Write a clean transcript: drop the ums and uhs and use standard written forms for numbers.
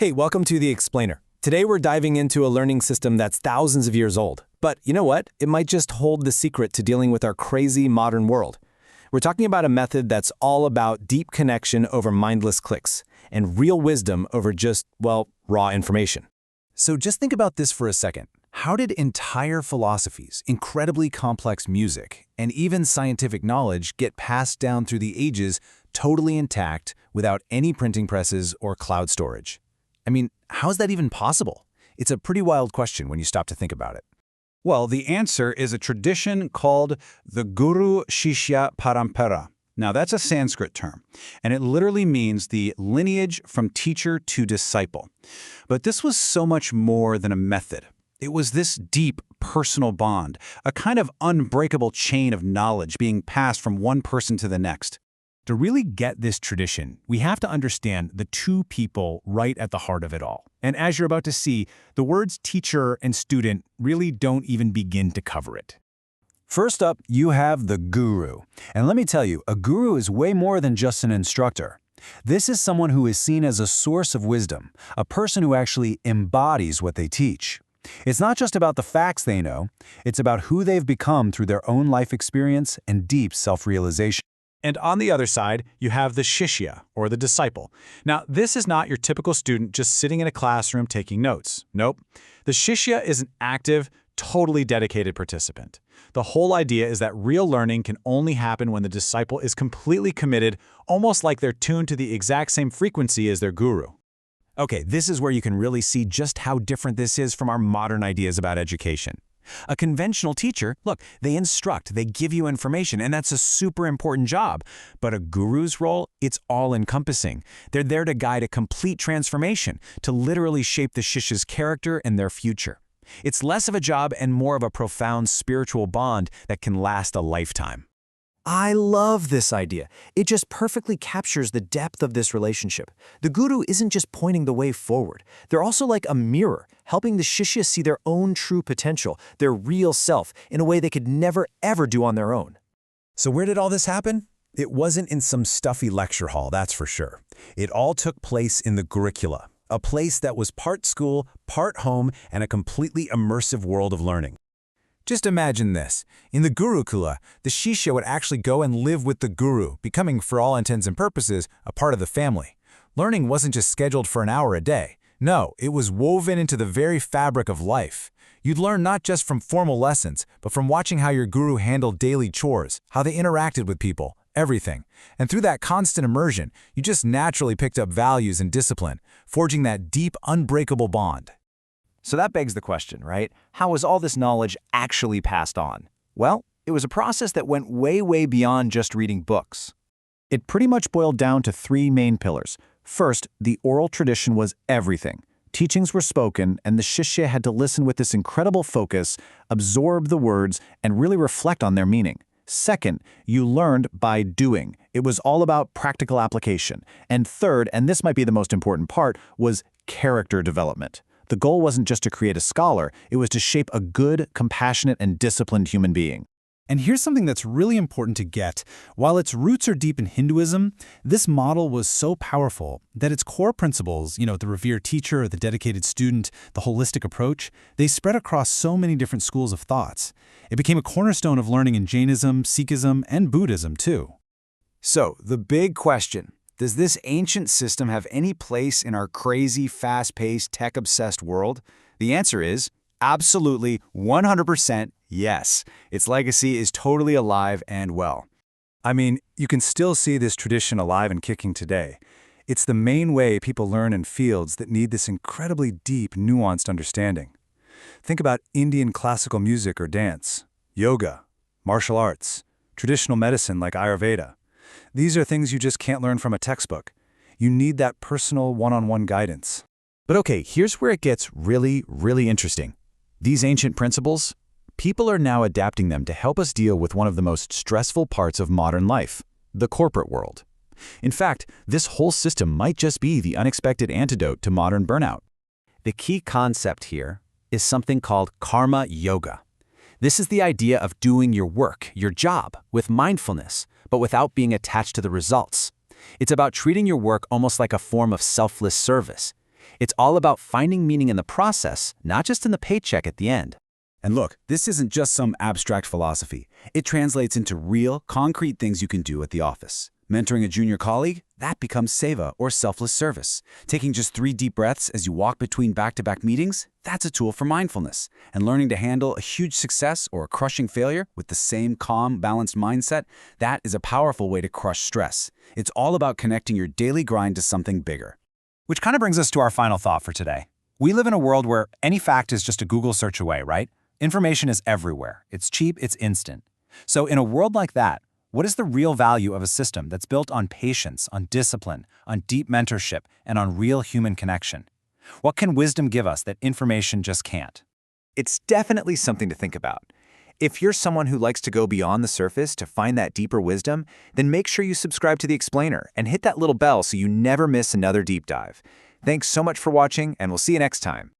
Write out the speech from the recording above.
Hey, welcome to The Explainer. Today we're diving into a learning system that's thousands of years old. But you know what? It might just hold the secret to dealing with our crazy modern world. We're talking about a method that's all about deep connection over mindless clicks and real wisdom over just, well, raw information. So just think about this for a second. How did entire philosophies, incredibly complex music, and even scientific knowledge get passed down through the ages totally intact without any printing presses or cloud storage? I mean, how's that even possible? It's a pretty wild question when you stop to think about it. Well, the answer is a tradition called the Guru-Shishya Parampara. Now, that's a Sanskrit term, and it literally means the lineage from teacher to disciple. But this was so much more than a method. It was this deep personal bond, a kind of unbreakable chain of knowledge being passed from one person to the next. To really get this tradition, we have to understand the two people right at the heart of it all. And as you're about to see, the words teacher and student really don't even begin to cover it. First up, you have the guru. And let me tell you, a guru is way more than just an instructor. This is someone who is seen as a source of wisdom, a person who actually embodies what they teach. It's not just about the facts they know, it's about who they've become through their own life experience and deep self-realization. And on the other side, you have the Shishya, or the disciple. Now, this is not your typical student just sitting in a classroom taking notes. Nope. The Shishya is an active, totally dedicated participant. The whole idea is that real learning can only happen when the disciple is completely committed, almost like they're tuned to the exact same frequency as their guru. Okay, this is where you can really see just how different this is from our modern ideas about education. A conventional teacher, look, they instruct, they give you information, and that's a super important job. But a guru's role, it's all-encompassing. They're there to guide a complete transformation, to literally shape the Shishya's character and their future. It's less of a job and more of a profound spiritual bond that can last a lifetime. I love this idea. It just perfectly captures the depth of this relationship. The guru isn't just pointing the way forward. They're also like a mirror, helping the Shishya see their own true potential, their real self, in a way they could never, ever do on their own. So where did all this happen? It wasn't in some stuffy lecture hall, that's for sure. It all took place in the Gurukula, a place that was part school, part home, and a completely immersive world of learning. Just imagine this. In the Gurukula, the Shishya would actually go and live with the guru, becoming, for all intents and purposes, a part of the family. Learning wasn't just scheduled for an hour a day. No, it was woven into the very fabric of life. You'd learn not just from formal lessons, but from watching how your guru handled daily chores, how they interacted with people, everything. And through that constant immersion, you just naturally picked up values and discipline, forging that deep, unbreakable bond. So that begs the question, right? How was all this knowledge actually passed on? Well, it was a process that went way, way beyond just reading books. It pretty much boiled down to three main pillars. First, the oral tradition was everything. Teachings were spoken, and the Shishya had to listen with this incredible focus, absorb the words, and really reflect on their meaning. Second, you learned by doing. It was all about practical application. And third, and this might be the most important part, was character development. The goal wasn't just to create a scholar, it was to shape a good, compassionate, and disciplined human being. And here's something that's really important to get. While its roots are deep in Hinduism, this model was so powerful that its core principles, the revered teacher, the dedicated student, the holistic approach, they spread across so many different schools of thoughts. It became a cornerstone of learning in Jainism, Sikhism, and Buddhism too. So, the big question. Does this ancient system have any place in our crazy, fast-paced, tech-obsessed world? The answer is absolutely 100% yes. Its legacy is totally alive and well. I mean, you can still see this tradition alive and kicking today. It's the main way people learn in fields that need this incredibly deep, nuanced understanding. Think about Indian classical music or dance, yoga, martial arts, traditional medicine like Ayurveda. These are things you just can't learn from a textbook. You need that personal, one-on-one guidance. But okay, here's where it gets really, really interesting. These ancient principles, people are now adapting them to help us deal with one of the most stressful parts of modern life, the corporate world. In fact, this whole system might just be the unexpected antidote to modern burnout. The key concept here is something called karma yoga. This is the idea of doing your work, your job, with mindfulness, but without being attached to the results. It's about treating your work almost like a form of selfless service. It's all about finding meaning in the process, not just in the paycheck at the end. And look, this isn't just some abstract philosophy. It translates into real, concrete things you can do at the office. Mentoring a junior colleague? That becomes seva, or selfless service. Taking just 3 deep breaths as you walk between back-to-back meetings? That's a tool for mindfulness. And learning to handle a huge success or a crushing failure with the same calm, balanced mindset? That is a powerful way to crush stress. It's all about connecting your daily grind to something bigger. Which kind of brings us to our final thought for today. We live in a world where any fact is just a Google search away, right? Information is everywhere. It's cheap, it's instant. So in a world like that, what is the real value of a system that's built on patience, on discipline, on deep mentorship, and on real human connection? What can wisdom give us that information just can't? It's definitely something to think about. If you're someone who likes to go beyond the surface to find that deeper wisdom, then make sure you subscribe to The Explainer and hit that little bell so you never miss another deep dive. Thanks so much for watching, and we'll see you next time.